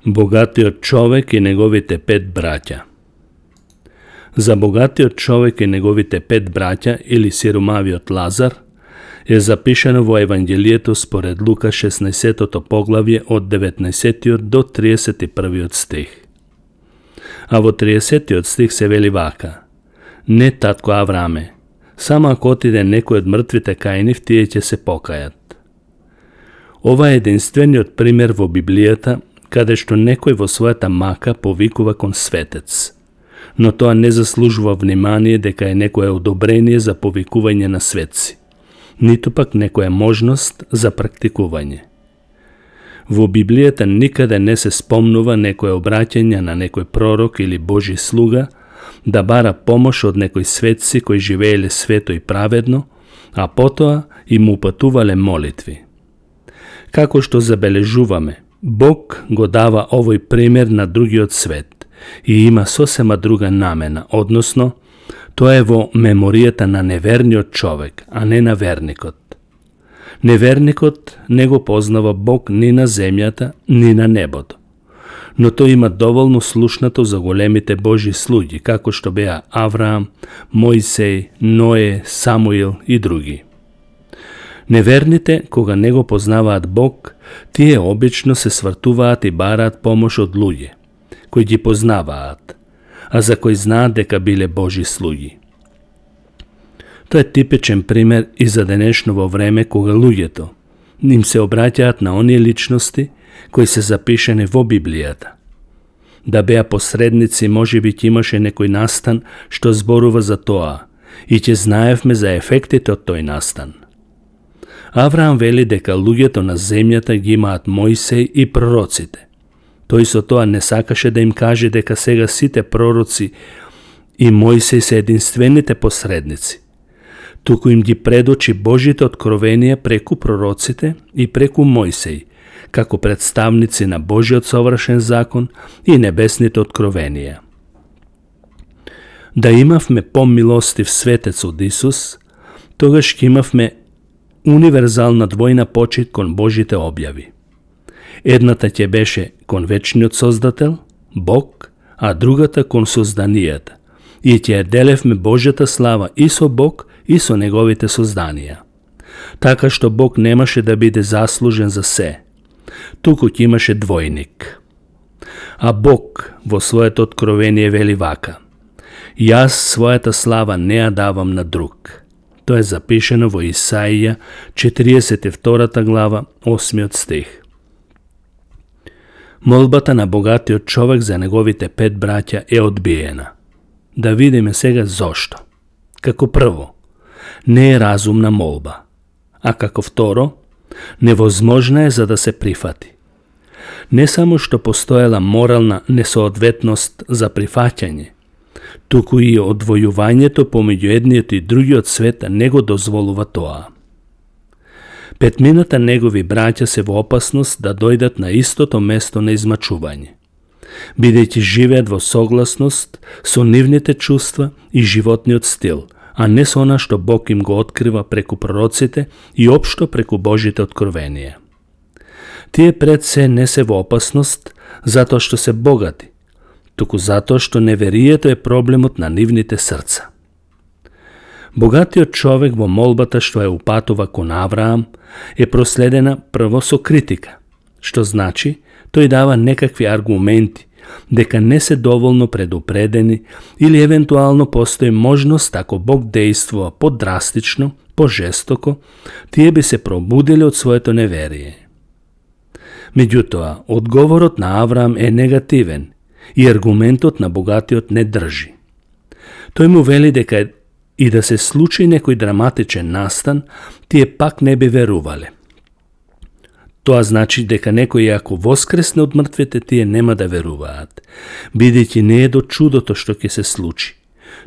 Богатиот човек и неговите 5 браќа. За богатиот човек и неговите 5 браќа или сиромавиот Лазар е запишано во Евангелието според Лука 16 поглавје од 19 до 31 стих. А во 30 стих се вели вака: Не, татко Авраме, само ако отиде некој од мртвите кај нив, тие ќе се покајат. Ова е единствениот пример во Библијата каде што некој во својата мака повикува кон светец, но тоа не заслужува внимание дека е некое одобрение за повикување на светци, ниту пак некоја можност за практикување. Во Библијата никаде не се спомнува некое обраќање на некој пророк или Божи слуга да бара помош од некои светци кои живееле свето и праведно, а потоа им упатувале молитви. Како што забележуваме, Бог го дава овој пример на другиот свет и има сосема друга намена, односно, тоа е во меморијата на неверниот човек, а не на верникот. Неверникот не го познава Бог ни на земјата, ни на небото, но тој има доволно слушнато за големите Божи слуги, како што беа Авраам, Мојсей, Ное, Самуил и други. Неверните, кога не го познаваат Бог, тие обично се свртуваат и бараат помош од луѓе, кои ги познаваат, а за кои знаат дека биле Божи слуги. Тоа е типичен пример и за денешново време кога луѓето им се обраќаат на оние личности кои се запишени во Библијата. Да беа посредници, можеби ќе имаше некој настан што зборува за тоа и ќе знаевме за ефектите од тој настан. Авраам вели дека луѓето на земјата ги имаат Мојсей и пророците. Тој со тоа не сакаше да им каже дека сега сите пророци и Мојсей се единствените посредници, туку им ги предочи Божите откровенија преку пророците и преку Мојсей, како представници на Божиот совршен закон и небесните откровенија. Да имавме помилостив светец од Исус, тогаш ќе имавме универзална двојна почит кон Божите објави. Едната ќе беше кон вечниот Создател, Бог, а другата кон созданијата, и ќе ја делевме Божјата слава и со Бог и со неговите созданија. Така што Бог немаше да биде заслужен за се, туку ќе имаше двојник. А Бог во своето откровение вели вака: Јас својата слава не ја давам на друг. Тоа е запишено во Исаија 42 глава, 8 стих. Молбата на богатиот човек за неговите 5 браќа е одбиена. Да видиме сега зошто. Како прво, не е разумна молба, а како второ, невозможна е за да се прифати. Не само што постоела морална несоодветност за прифаќање, туку и одвојувањето помеѓу едниот и другиот свет не го дозволува тоа. Петмината негови браќа се во опасност да дојдат на истото место на измачување, бидејќи живеат во согласност со нивните чувства и животниот стил, а не со она што Бог им го открива преку пророците и општо преку Божите откровенија. Тие пред се не се во опасност затоа што се богати, туку затоа што неверието е проблемот на нивните срца. Богатиот човек во молбата што ја упатува кон Авраам е проследена прво со критика, што значи тој дава некакви аргументи дека не се доволно предупредени или евентуално постои можност ако Бог действува подрастично, пожестоко, тие би се пробудиле од своето неверие. Меѓутоа, одговорот на Авраам е негативен и аргументот на богатиот не држи. Тој му вели дека и да се случи некој драматичен настан, тие пак не би верувале. Тоа значи дека некој ако воскресне од мртвите, тие нема да веруваат, бидејќи не е до чудото што ќе се случи,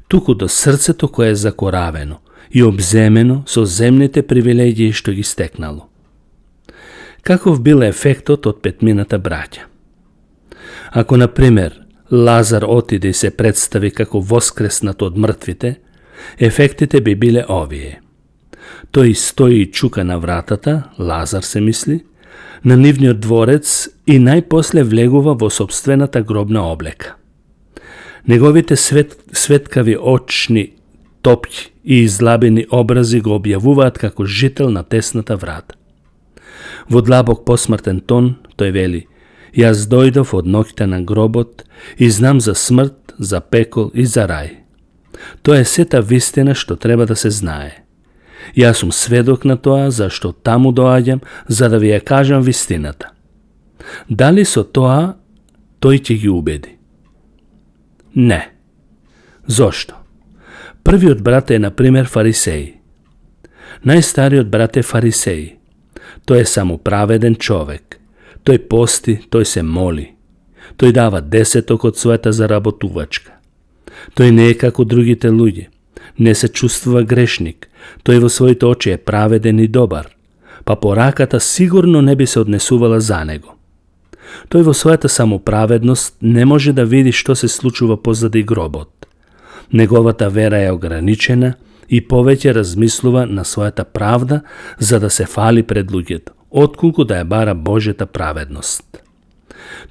туку до срцето кое е закоравено и обземено со земните привилегии што ги стекнало. Каков бил ефектот од петмината браќа? Ако, например, Лазар отиде и се представи како воскреснат од мртвите, ефектите би биле овие. Тој стои и чука на вратата, Лазар се мисли, на нивниот дворец и најпосле влегува во собствената гробна облека. Неговите светкави очни топки и излабени образи го објавуваат како жител на тесната врата. Во длабок посмртен тон тој вели: "Јас дојдов од ноќта на гробот и знам за смрт, за пекол и за рај. Тоа е сета вистина што треба да се знае. Јас сум сведок на тоа, зашто таму доаѓам, за да ви ја кажам вистината. Дали со тоа тој ќе ги убеди? Не. Зошто? Првиот брат е, например, фарисеј. Најстариот брат е фарисеј. Тој е самоправеден човек. Тој пости, тој се моли. Тој дава 10 од својата заработувачка. Тој не е како другите луѓе. Не се чувствува грешник. Тој во своите очи е праведен и добар. Па пораката сигурно не би се однесувала за него. Тој во својата самоправедност не може да види што се случува позади гробот. Неговата вера е ограничена и повеќе размислува на својата правда за да се фали пред луѓето, отколку да ја бара Божјата праведност.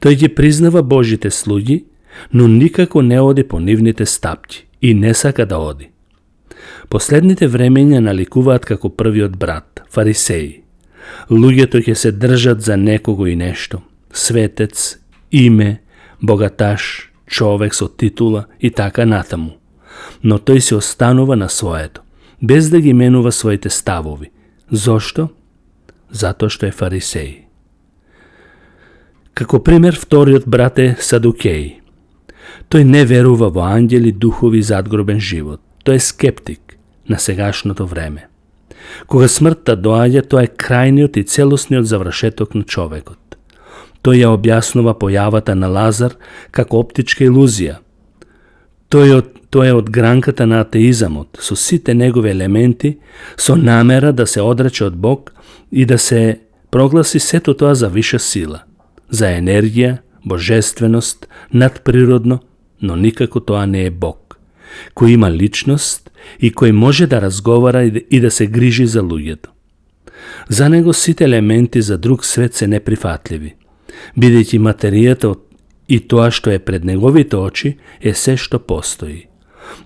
Тој ги признава Божите слуги, но никако не оди по нивните стапки и не сака да оди. Последните времења наликуваат како првиот брат, фарисеи. Луѓето ќе се држат за некого и нешто, светец, име, богаташ, човек со титула и така натаму. Но тој се останува на своето, без да ги менува своите ставови. Зошто? Затоа што е фарисеј. Како пример, вториот брат е Садукеј. Тој не верува во ангели, духови и задгробен живот. Тој е скептик на сегашното време. Кога смртта доаѓа, тоа е крајниот и целосниот завршеток на човекот. Тој ја објаснува појавата на Лазар како оптичка илузија. Тој е од гранката на атеизамот, со сите негови елементи, со намера да се одрече од Бог и да се прогласи сето тоа за виша сила, за енергија, божественост, надприродно, но никако тоа не е Бог, кој има личност и кој може да разговара и да се грижи за луѓето. За него сите елементи за друг свет се неприфатливи, бидејќи материјата и тоа што е пред неговите очи е се што постои.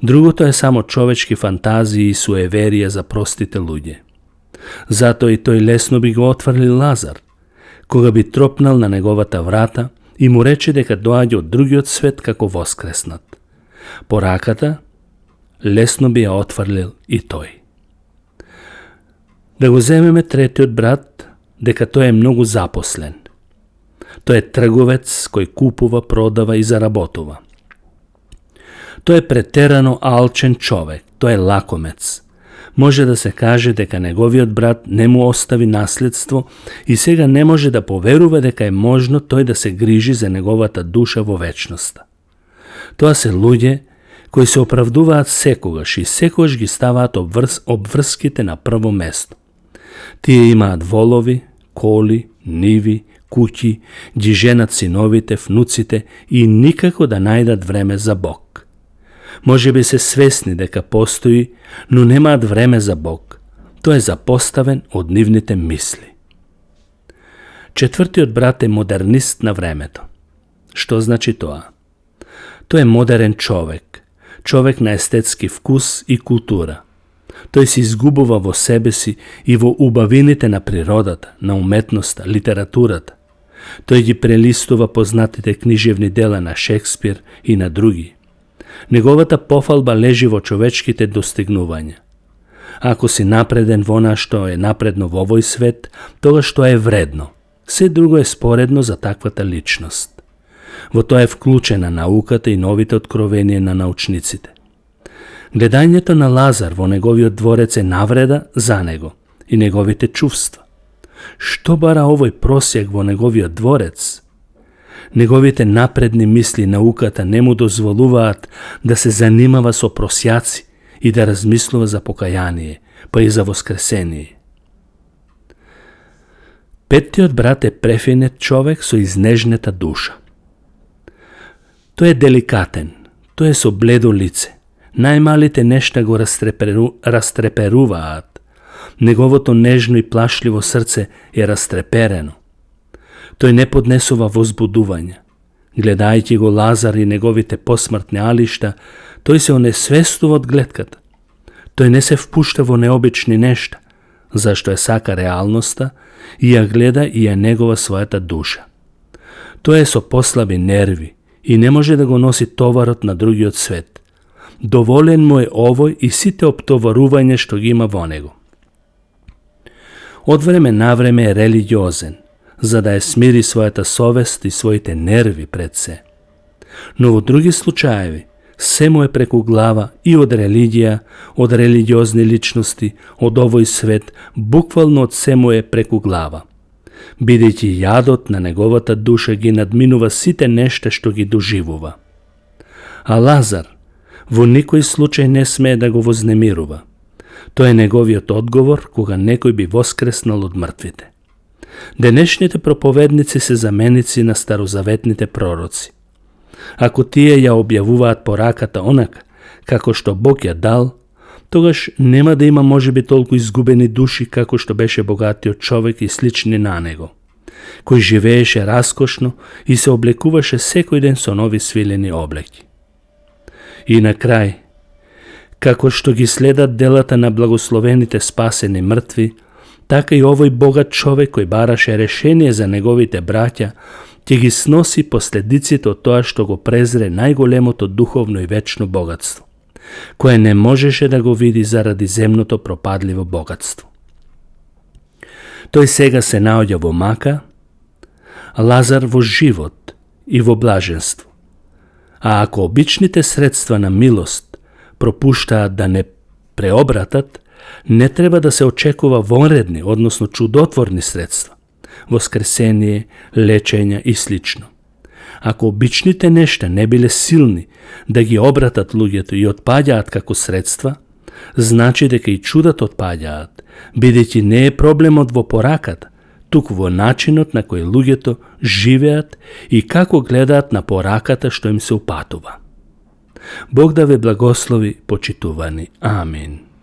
Другото е само човечки фантазии и суеверија за простите луѓе. Затоа и тој лесно би го отфрлил Лазар, кога би тропнал на неговата врата и му рече дека доаѓа од другиот свет како воскреснат. Пораката лесно би ја отфрлил и тој. Да го земеме третиот брат, дека тој е многу запослен. Тој е трговец кој купува, продава и заработува. Тој е претерано алчен човек, тој е лакомец. Може да се каже дека неговиот брат не му остави наследство и сега не може да поверува дека е можно тој да се грижи за неговата душа во вечноста. Тоа се луѓе кои се оправдуваат секогаш и секогаш ги ставаат обврските на прво место. Тие имаат волови, коли, ниви, куќи, ги женат синовите, внуците и никако да најдат време за Бог. Може би се свесни дека постои, но немаат време за Бог. Тој е запоставен од нивните мисли. Четвртиот брат е модернист на времето. Што значи тоа? Тој е модерен човек, човек на естетски вкус и култура. Тој се изгубува во себе си и во убавините на природата, на уметноста, литературата. Тој ги прелистува познатите книжевни дела на Шекспир и на други. Неговата пофалба лежи во човечките достигнувања. Ако си напреден во она што е напредно во овој свет, тогаш тоа е вредно. Се друго е споредно за таквата личност. Во тоа е вклучена науката и новите откровенија на научниците. Гледањето на Лазар во неговиот дворец е навреда за него и неговите чувства. Што бара овој просјак во неговиот дворец? Неговите напредни мисли науката не му дозволуваат да се занимава со просјаци и да размислува за покаяние, па и за воскресение. Петтиот брат е префинет човек со изнежнета душа. Тој е деликатен, тој е со бледо лице. Најмалите нешта го растреперуваат. Неговото нежно и плашливо срце е растреперено. Тој не поднесува возбудување. Гледајќи го Лазар и неговите посмртни алишта, тој се онесвестува од гледката. Тој не се впушта во необични нешта, зашто ја сака реалноста и ја гледа и ја негова својата душа. Тој е со послаби нерви и не може да го носи товарот на другиот свет. Доволен му е овој и сите оптоварување што ги има во него. Од време на време е религиозен, за да ја смири својата совест и своите нерви пред се. Но во други случаеви, се му е преку глава и од религија, од религиозни личности, од овој свет, буквално од се му е преку глава. Бидејќи јадот на неговата душа ги надминува сите нешта што ги доживува. А Лазар во никој случај не смее да го вознемирува. Тоа е неговиот одговор кога некој би воскреснал од мртвите. Денешните проповедници се заменици на старозаветните пророци. Ако тие ја објавуваат пораката онака, како што Бог ја дал, тогаш нема да има можеби толку изгубени души како што беше богатиот човек и слични на него, кој живееше раскошно и се облекуваше секој ден со нови свилени облеки. И на крај, како што ги следат делата на благословените спасени мртви, така и овој богат човек кој бараше решение за неговите браќа, ќе ги сноси последиците од тоа што го презре најголемото духовно и вечно богатство, кое не можеше да го види заради земното пропадливо богатство. Тој сега се наоѓа во мака, а Лазар во живот и во блаженство. А ако обичните средства на милост пропуштаат да не преобратат, не треба да се очекува вонредни, односно чудотворни средства, воскресение, лечење и слично. Ако обичните нешта не биле силни да ги обратат луѓето и отпаѓаат како средства, значи дека и чудата отпаѓаат, бидејќи не е проблемот во пораката, туку во начинот на кој луѓето живеат и како гледаат на пораката што им се упатува. Бог да ве благослови, почитувани. Амин.